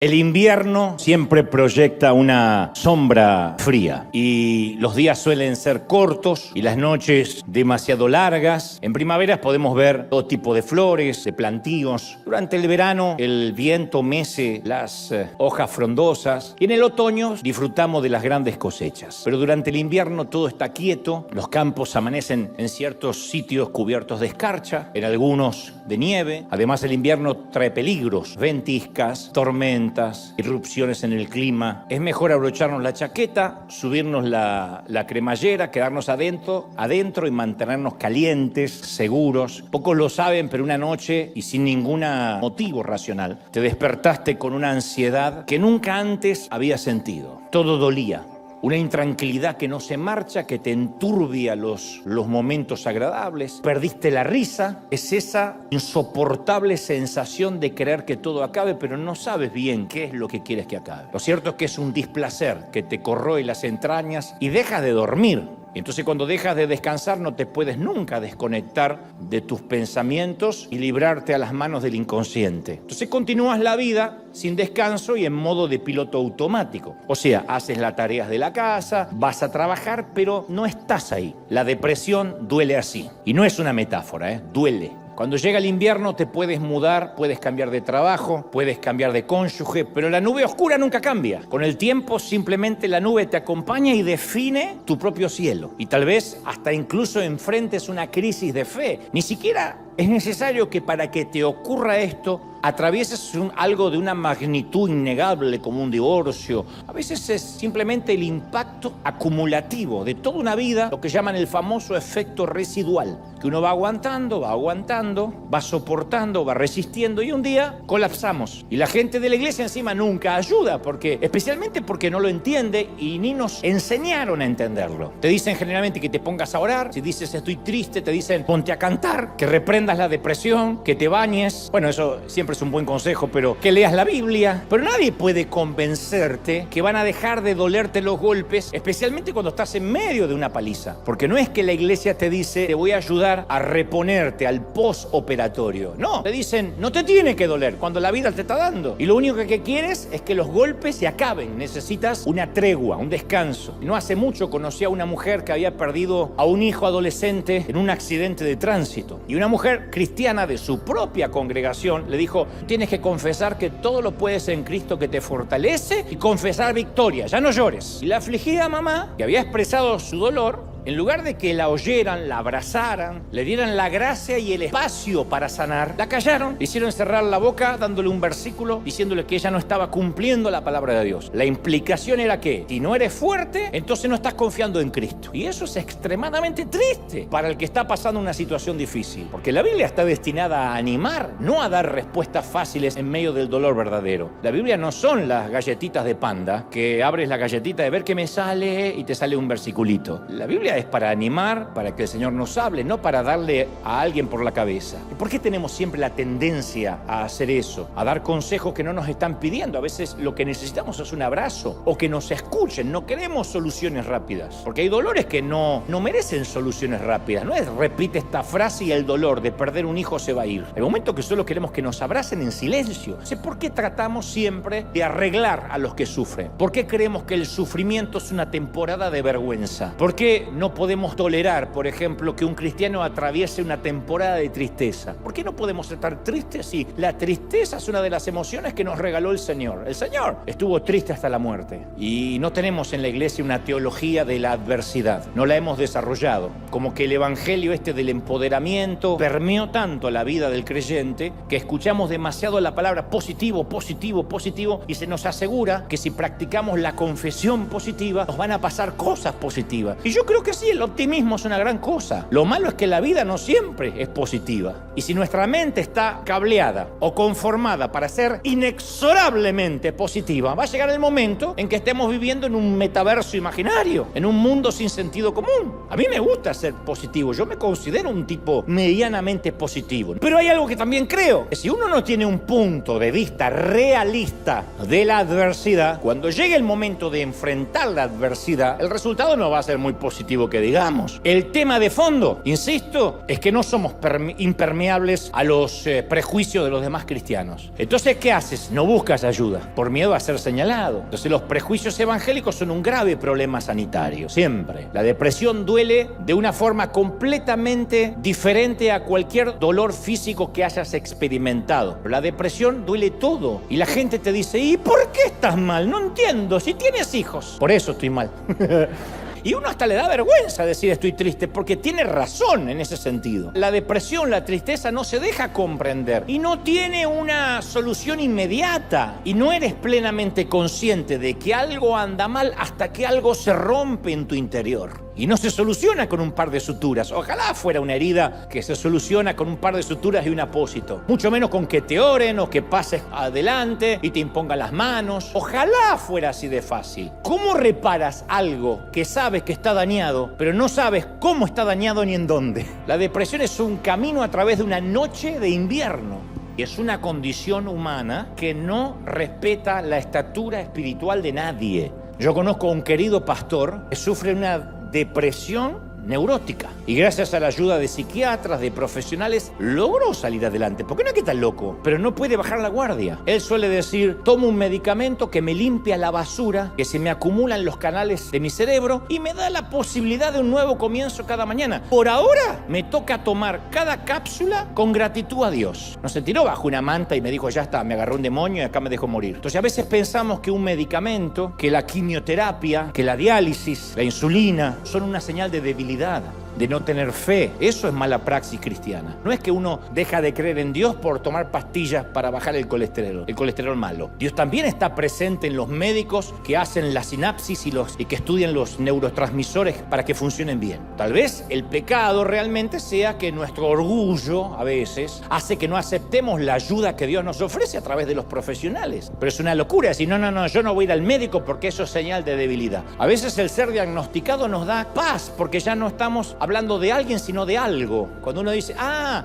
El invierno siempre proyecta una sombra fría y los días suelen ser cortos y las noches demasiado largas. En primaveras podemos ver todo tipo de flores, de plantíos. Durante el verano el viento mece las hojas frondosas y en el otoño disfrutamos de las grandes cosechas. Pero durante el invierno todo está quieto, los campos amanecen en ciertos sitios cubiertos de escarcha, en algunos de nieve. Además el invierno trae peligros, ventiscas, tormentas, irrupciones en el clima. Es mejor abrocharnos la chaqueta, subirnos la cremallera, quedarnos adentro y mantenernos calientes, seguros. Pocos lo saben, pero una noche y sin ningún motivo racional, te despertaste con una ansiedad que nunca antes habías sentido. Todo dolía. Una intranquilidad que no se marcha, que te enturbia los momentos agradables. Perdiste la risa. Es esa insoportable sensación de querer que todo acabe, pero no sabes bien qué es lo que quieres que acabe. Lo cierto es que es un displacer que te corroe las entrañas y dejas de dormir. Entonces cuando dejas de descansar no te puedes nunca desconectar de tus pensamientos y librarte a las manos del inconsciente. Entonces continúas la vida sin descanso y en modo de piloto automático. O sea, haces las tareas de la casa, vas a trabajar, pero no estás ahí. La depresión duele así. Y no es una metáfora, duele. Cuando llega el invierno te puedes mudar, puedes cambiar de trabajo, puedes cambiar de cónyuge, pero la nube oscura nunca cambia. Con el tiempo simplemente la nube te acompaña y define tu propio cielo. Y tal vez hasta incluso enfrentes una crisis de fe. Ni siquiera es necesario que para que te ocurra esto atravieses algo de una magnitud innegable como un divorcio. A veces es simplemente el impacto acumulativo de toda una vida, lo que llaman el famoso efecto residual, que uno va aguantando, va soportando, va resistiendo y un día colapsamos. Y la gente de la iglesia encima nunca ayuda, especialmente porque no lo entiende y ni nos enseñaron a entenderlo. Te dicen generalmente que te pongas a orar, si dices estoy triste, te dicen ponte a cantar, que reprendas la depresión, que te bañes. Bueno, eso siempre es un buen consejo, pero que leas la Biblia. Pero nadie puede convencerte que van a dejar de dolerte los golpes, especialmente cuando estás en medio de una paliza. Porque no es que la iglesia te dice, te voy a ayudar a reponerte al postoperatorio. No, te dicen, no te tiene que doler cuando la vida te está dando. Y lo único que quieres es que los golpes se acaben. Necesitas una tregua, un descanso. No hace mucho conocí a una mujer que había perdido a un hijo adolescente en un accidente de tránsito. Y una mujer cristiana de su propia congregación le dijo, tienes que confesar que todo lo puedes en Cristo que te fortalece y confesar victoria, ya no llores. Y la afligida mamá, que había expresado su dolor, en lugar de que la oyeran, la abrazaran, le dieran la gracia y el espacio para sanar, la callaron, le hicieron cerrar la boca dándole un versículo diciéndole que ella no estaba cumpliendo la palabra de Dios. La implicación era que si no eres fuerte, entonces no estás confiando en Cristo. Y eso es extremadamente triste para el que está pasando una situación difícil, porque la Biblia está destinada a animar, no a dar respuestas fáciles en medio del dolor verdadero. La Biblia no son las galletitas de Panda, que abres la galletita de ver qué me sale y te sale un versiculito. La Biblia es para animar, para que el Señor nos hable, no para darle a alguien por la cabeza. ¿Y por qué tenemos siempre la tendencia a hacer eso? A dar consejos que no nos están pidiendo. A veces lo que necesitamos es un abrazo o que nos escuchen. No queremos soluciones rápidas, porque hay dolores que no merecen soluciones rápidas. No es repite esta frase y el dolor de perder un hijo se va a ir. Hay momentos que solo queremos que nos abracen en silencio. ¿Por qué tratamos siempre de arreglar a los que sufren? ¿Por qué creemos que el sufrimiento es una temporada de vergüenza? ¿Por qué no podemos tolerar, por ejemplo, que un cristiano atraviese una temporada de tristeza? ¿Por qué no podemos estar tristes si la tristeza es una de las emociones que nos regaló el Señor? El Señor estuvo triste hasta la muerte. Y no tenemos en la iglesia una teología de la adversidad. No la hemos desarrollado. Como que el evangelio del empoderamiento permeó tanto la vida del creyente que escuchamos demasiado la palabra positivo, positivo, positivo y se nos asegura que si practicamos la confesión positiva nos van a pasar cosas positivas. Y yo creo que sí, el optimismo es una gran cosa. Lo malo es que la vida no siempre es positiva. Y si nuestra mente está cableada o conformada para ser inexorablemente positiva, va a llegar el momento en que estemos viviendo en un metaverso imaginario, en un mundo sin sentido común. A mí me gusta ser positivo, yo me considero un tipo medianamente positivo. Pero hay algo que también creo, que si uno no tiene un punto de vista realista de la adversidad, cuando llegue el momento de enfrentar la adversidad, el resultado no va a ser muy positivo positivo que digamos. El tema de fondo, insisto, es que no somos impermeables a los prejuicios de los demás cristianos. Entonces, ¿qué haces? No buscas ayuda por miedo a ser señalado. Entonces, los prejuicios evangélicos son un grave problema sanitario, siempre. La depresión duele de una forma completamente diferente a cualquier dolor físico que hayas experimentado. Pero la depresión duele todo. Y la gente te dice, ¿y por qué estás mal? No entiendo, si tienes hijos. Por eso estoy mal. Y uno hasta le da vergüenza decir estoy triste, porque tiene razón en ese sentido. La depresión, la tristeza no se deja comprender y no tiene una solución inmediata. Y no eres plenamente consciente de que algo anda mal hasta que algo se rompe en tu interior. Y no se soluciona con un par de suturas. Ojalá fuera una herida que se soluciona con un par de suturas y un apósito. Mucho menos con que te oren o que pases adelante y te impongan las manos. Ojalá fuera así de fácil. ¿Cómo reparas algo que sabes que está dañado, pero no sabes cómo está dañado ni en dónde? La depresión es un camino a través de una noche de invierno. Y es una condición humana que no respeta la estatura espiritual de nadie. Yo conozco a un querido pastor que sufre una depresión neurótica y gracias a la ayuda de psiquiatras, de profesionales, logró salir adelante, porque no es que está loco, pero no puede bajar la guardia. Él suele decir, tomo un medicamento que me limpia la basura que se me acumula en los canales de mi cerebro y me da la posibilidad de un nuevo comienzo cada mañana. Por ahora me toca tomar cada cápsula con gratitud a Dios. No se tiró bajo una manta y me dijo, ya está, me agarró un demonio y acá me dejó morir. Entonces a veces pensamos que un medicamento, que la quimioterapia, que la diálisis, la insulina, son una señal de debilidad, de no tener fe. Eso es mala praxis cristiana. No es que uno deja de creer en Dios por tomar pastillas para bajar el colesterol malo. Dios también está presente en los médicos que hacen la sinapsis y que estudian los neurotransmisores para que funcionen bien. Tal vez el pecado realmente sea que nuestro orgullo a veces hace que no aceptemos la ayuda que Dios nos ofrece a través de los profesionales. Pero es una locura decir, no, yo no voy a ir al médico porque eso es señal de debilidad. A veces el ser diagnosticado nos da paz porque ya no estamos hablando de alguien, sino de algo. Cuando uno dice,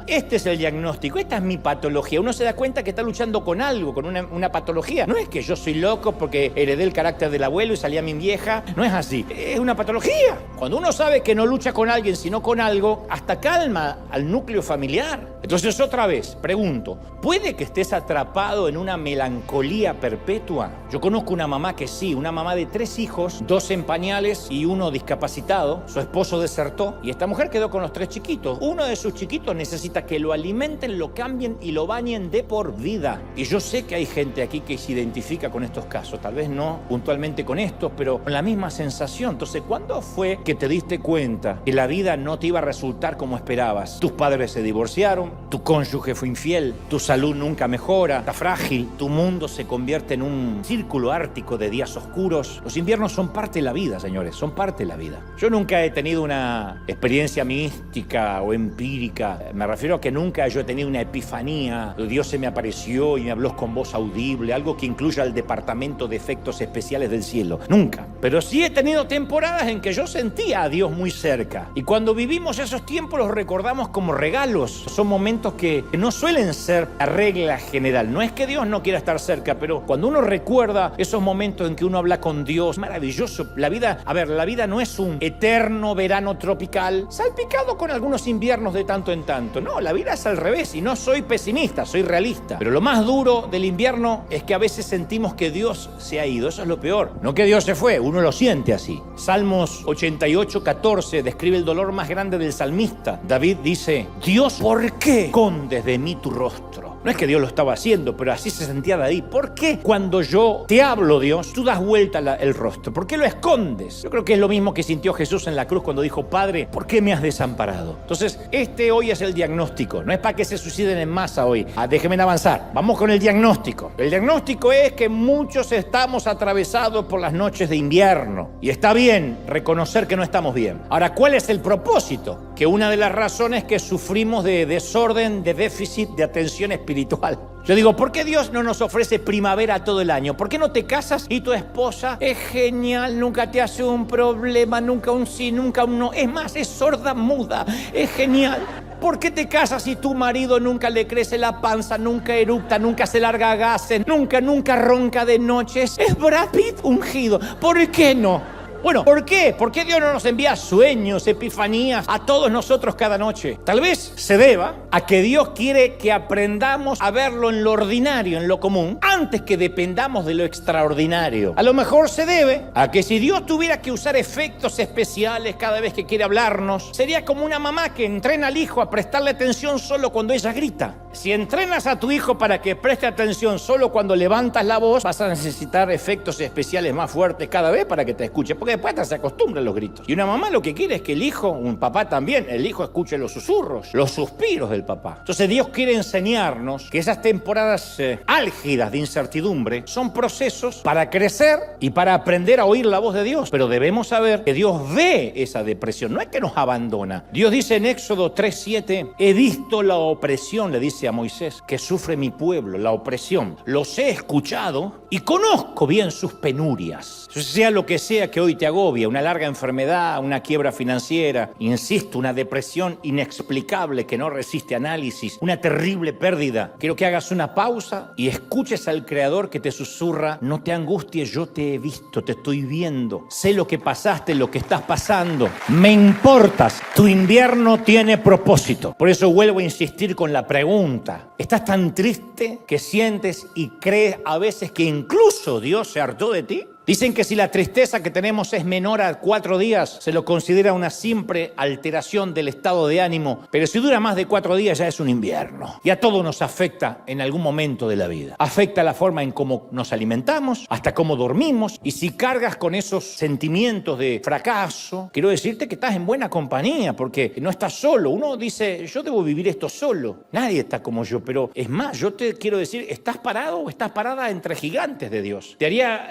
este es el diagnóstico, esta es mi patología, uno se da cuenta que está luchando con algo, con una patología. No es que yo soy loco porque heredé el carácter del abuelo y salí a mi vieja. No es así. Es una patología. Cuando uno sabe que no lucha con alguien, sino con algo, hasta calma al núcleo familiar. Entonces, otra vez, pregunto, ¿puede que estés atrapado en una melancolía perpetua? Yo conozco una mamá que sí, una mamá de 3 hijos, 2 en pañales y 1 discapacitado. Su esposo desertó y esta mujer quedó con los 3 chiquitos. Uno de sus chiquitos necesita que lo alimenten, lo cambien y lo bañen de por vida. Y yo sé que hay gente aquí que se identifica con estos casos, tal vez no puntualmente con estos, pero con la misma sensación. Entonces, ¿cuándo fue que te diste cuenta que la vida no te iba a resultar como esperabas? Tus padres se divorciaron, tu cónyuge fue infiel, tu salud nunca mejora, está frágil, tu mundo se convierte en un círculo ártico de días oscuros. Los inviernos son parte de la vida, señores, son parte de la vida. Yo nunca he tenido una experiencia mística o empírica. Me refiero a que nunca yo he tenido una epifanía. Dios se me apareció y me habló con voz audible, algo que incluya el departamento de efectos especiales del cielo. Nunca. Pero sí he tenido temporadas en que yo sentía a Dios muy cerca. Y cuando vivimos esos tiempos los recordamos como regalos. Son momentos que no suelen ser la regla general. No es que Dios no quiera estar cerca, pero cuando uno recuerda esos momentos en que uno habla con Dios, maravilloso. La vida no es un eterno verano tropical, salpicado con algunos inviernos de tanto en tanto. No, la vida es al revés y no soy pesimista, soy realista. Pero lo más duro del invierno es que a veces sentimos que Dios se ha ido. Eso es lo peor. No que Dios se fue, uno lo siente así. Salmos 88:14 describe el dolor más grande del salmista. David dice, Dios, ¿por qué escondes de mí tu rostro? No es que Dios lo estaba haciendo, pero así se sentía David. ¿Por qué cuando yo te hablo, Dios, tú das vuelta el rostro? ¿Por qué lo escondes? Yo creo que es lo mismo que sintió Jesús en la cruz cuando dijo, Padre, ¿por qué me has desamparado? Entonces, hoy es el diagnóstico. No es para que se suiciden en masa hoy. Déjenme avanzar. Vamos con el diagnóstico. El diagnóstico es que muchos estamos atravesados por las noches de invierno. Y está bien reconocer que no estamos bien. Ahora, ¿cuál es el propósito? Que una de las razones es que sufrimos de desorden, de déficit, de atención espiritual. Yo digo, ¿por qué Dios no nos ofrece primavera todo el año? ¿Por qué no te casas y tu esposa es genial, nunca te hace un problema, nunca un sí, nunca un no? Es más, es sorda, muda, es genial. ¿Por qué te casas y tu marido nunca le crece la panza, nunca eructa, nunca se larga gases, nunca ronca de noches? Es Brad Pitt ungido. ¿Por qué no? Bueno, ¿por qué? ¿Por qué Dios no nos envía sueños, epifanías a todos nosotros cada noche? Tal vez se deba a que Dios quiere que aprendamos a verlo en lo ordinario, en lo común, antes que dependamos de lo extraordinario. A lo mejor se debe a que si Dios tuviera que usar efectos especiales cada vez que quiere hablarnos, sería como una mamá que entrena al hijo a prestarle atención solo cuando ella grita. Si entrenas a tu hijo para que preste atención solo cuando levantas la voz, vas a necesitar efectos especiales más fuertes cada vez para que te escuche, porque después se acostumbra a los gritos. Y una mamá lo que quiere es que el hijo, un papá también, el hijo escuche los susurros, los suspiros del papá. Entonces Dios quiere enseñarnos que esas temporadas álgidas de incertidumbre son procesos para crecer y para aprender a oír la voz de Dios. Pero debemos saber que Dios ve esa depresión, no es que nos abandona. Dios dice en Éxodo 3:7, he visto la opresión, le dice a Moisés, que sufre mi pueblo, la opresión. Los he escuchado y conozco bien sus penurias. Sea lo que sea que hoy te agobia, una larga enfermedad, una quiebra financiera, insisto, una depresión inexplicable que no resiste análisis, una terrible pérdida, quiero que hagas una pausa y escuches al Creador que te susurra, no te angusties, yo te he visto, te estoy viendo, sé lo que pasaste, lo que estás pasando, me importas, tu invierno tiene propósito. Por eso vuelvo a insistir con la pregunta, ¿estás tan triste que sientes y crees a veces que incluso Dios se hartó de ti? Dicen que si la tristeza que tenemos es menor a 4 días, se lo considera una simple alteración del estado de ánimo, pero si dura más de 4 días ya es un invierno. Y a todo nos afecta en algún momento de la vida. Afecta la forma en cómo nos alimentamos, hasta cómo dormimos, y si cargas con esos sentimientos de fracaso, quiero decirte que estás en buena compañía, porque no estás solo. Uno dice, yo debo vivir esto solo. Nadie está como yo, pero es más, yo te quiero decir, estás parado o estás parada entre gigantes de Dios. Te haría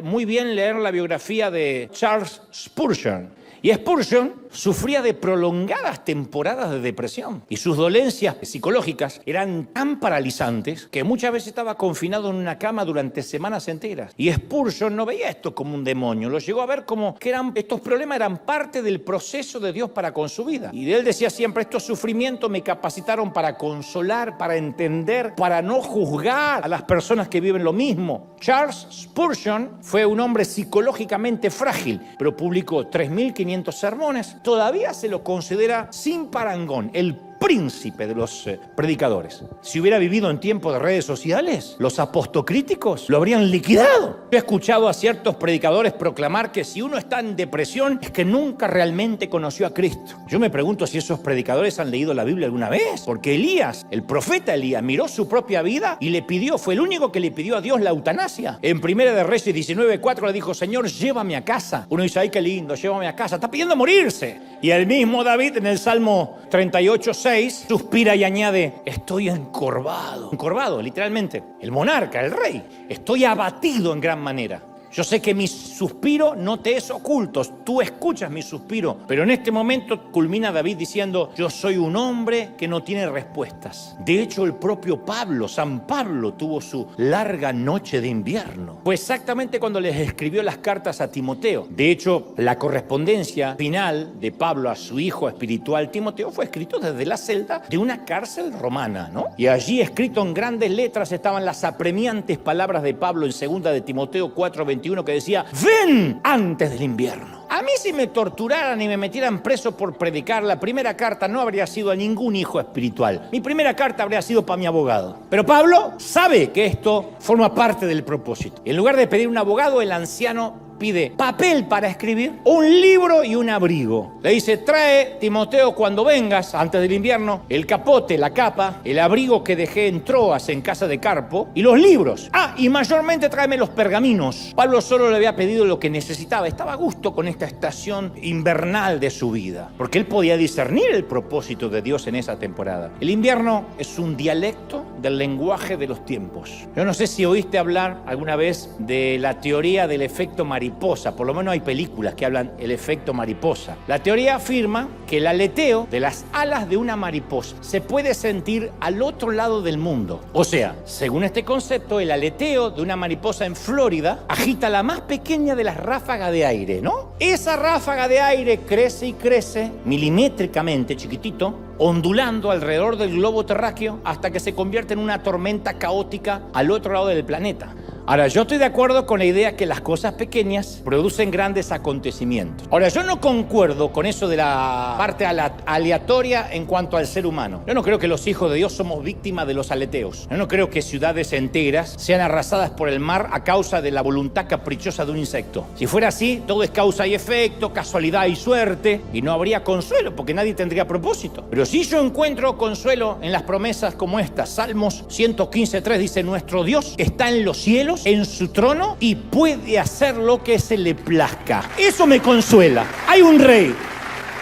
muy bien leer la biografía de Charles Spurgeon. Y Spurgeon sufría de prolongadas temporadas de depresión y sus dolencias psicológicas eran tan paralizantes que muchas veces estaba confinado en una cama durante semanas enteras. Y Spurgeon no veía esto como un demonio, lo llegó a ver como que estos problemas eran parte del proceso de Dios para con su vida. Y él decía siempre, estos sufrimientos me capacitaron para consolar, para entender, para no juzgar a las personas que viven lo mismo. Charles Spurgeon fue un hombre psicológicamente frágil, pero publicó 3.500 sermones. Todavía se lo considera sin parangón el príncipe de los predicadores. Si hubiera vivido en tiempos de redes sociales, los apostocríticos lo habrían liquidado. He escuchado a ciertos predicadores proclamar que si uno está en depresión es que nunca realmente conoció a Cristo. Yo me pregunto si esos predicadores han leído la Biblia alguna vez, porque Elías, el profeta Elías, miró su propia vida y le pidió, fue el único que le pidió a Dios la eutanasia. En Primera de Reyes 19:4 le dijo, Señor, llévame a casa. Uno dice, ay, qué lindo, llévame a casa. Está pidiendo morirse. Y el mismo David en el Salmo 38:6 suspira y añade, estoy encorvado, literalmente, el monarca, el rey, estoy abatido en gran manera. Yo sé que mi suspiro no te es oculto, tú escuchas mi suspiro, pero en este momento culmina David diciendo, yo soy un hombre que no tiene respuestas. De hecho, el propio Pablo, San Pablo, tuvo su larga noche de invierno. Fue exactamente cuando les escribió las cartas a Timoteo. De hecho, la correspondencia final de Pablo a su hijo espiritual Timoteo fue escrito desde la celda de una cárcel romana, ¿no? Y allí, escrito en grandes letras, estaban las apremiantes palabras de Pablo en 2 de Timoteo 4:21, que decía, ven antes del invierno. A mí si me torturaran y me metieran preso por predicar, la primera carta no habría sido a ningún hijo espiritual. Mi primera carta habría sido para mi abogado. Pero Pablo sabe que esto forma parte del propósito. En lugar de pedir un abogado, el anciano pide papel para escribir, un libro y un abrigo. Le dice, trae, Timoteo, cuando vengas, antes del invierno, el capote, la capa, el abrigo que dejé en Troas en casa de Carpo y los libros. Y mayormente tráeme los pergaminos. Pablo solo le había pedido lo que necesitaba. Estaba a gusto con esta estación invernal de su vida, porque él podía discernir el propósito de Dios en esa temporada. El invierno es un dialecto del lenguaje de los tiempos. Yo no sé si oíste hablar alguna vez de la teoría del efecto mariposa. Por lo menos hay películas que hablan del efecto mariposa. La teoría afirma que el aleteo de las alas de una mariposa se puede sentir al otro lado del mundo. O sea, según este concepto, el aleteo de una mariposa en Florida agita la más pequeña de las ráfagas de aire, ¿no? Esa ráfaga de aire crece y crece milimétricamente, chiquitito, ondulando alrededor del globo terráqueo hasta que se convierte en una tormenta caótica al otro lado del planeta. Ahora, yo estoy de acuerdo con la idea que las cosas pequeñas producen grandes acontecimientos. Ahora, yo no concuerdo con eso de la parte aleatoria en cuanto al ser humano. Yo no creo que los hijos de Dios somos víctimas de los aleteos. Yo no creo que ciudades enteras sean arrasadas por el mar a causa de la voluntad caprichosa de un insecto. Si fuera así, todo es causa y efecto, casualidad y suerte, y no habría consuelo, porque nadie tendría propósito. Pero si yo encuentro consuelo en las promesas como estas, Salmos 115:3 dice: nuestro Dios está en los cielos, en su trono, y puede hacer lo que se le plazca. Eso me consuela. Hay un rey.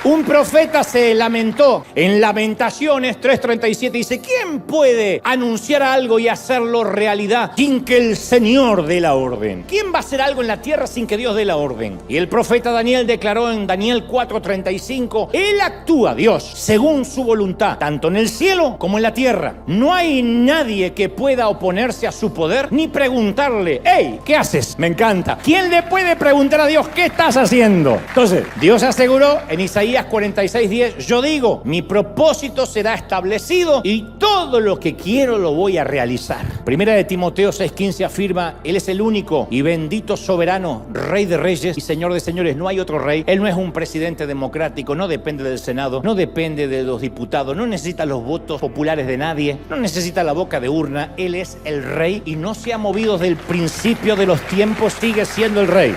Un profeta se lamentó. En Lamentaciones 3:37 dice: ¿quién puede anunciar algo y hacerlo realidad sin que el Señor dé la orden? ¿Quién va a hacer algo en la tierra sin que Dios dé la orden? Y el profeta Daniel declaró en Daniel 4:35: Él actúa, Dios, según su voluntad, tanto en el cielo como en la tierra. No hay nadie que pueda oponerse a su poder ni preguntarle: hey, ¿qué haces? Me encanta. ¿Quién le puede preguntar a Dios qué estás haciendo? Entonces, Dios aseguró en Isaías 46:10: yo digo, mi propósito será establecido y todo lo que quiero lo voy a realizar. Primera de Timoteo 6:15 afirma: Él es el único y bendito soberano, Rey de reyes y Señor de señores. No hay otro rey. Él no es un presidente democrático, no depende del Senado, no depende de los diputados, no necesita los votos populares de nadie, no necesita la boca de urna. Él es el rey y no se ha movido desde el principio de los tiempos, sigue siendo el rey.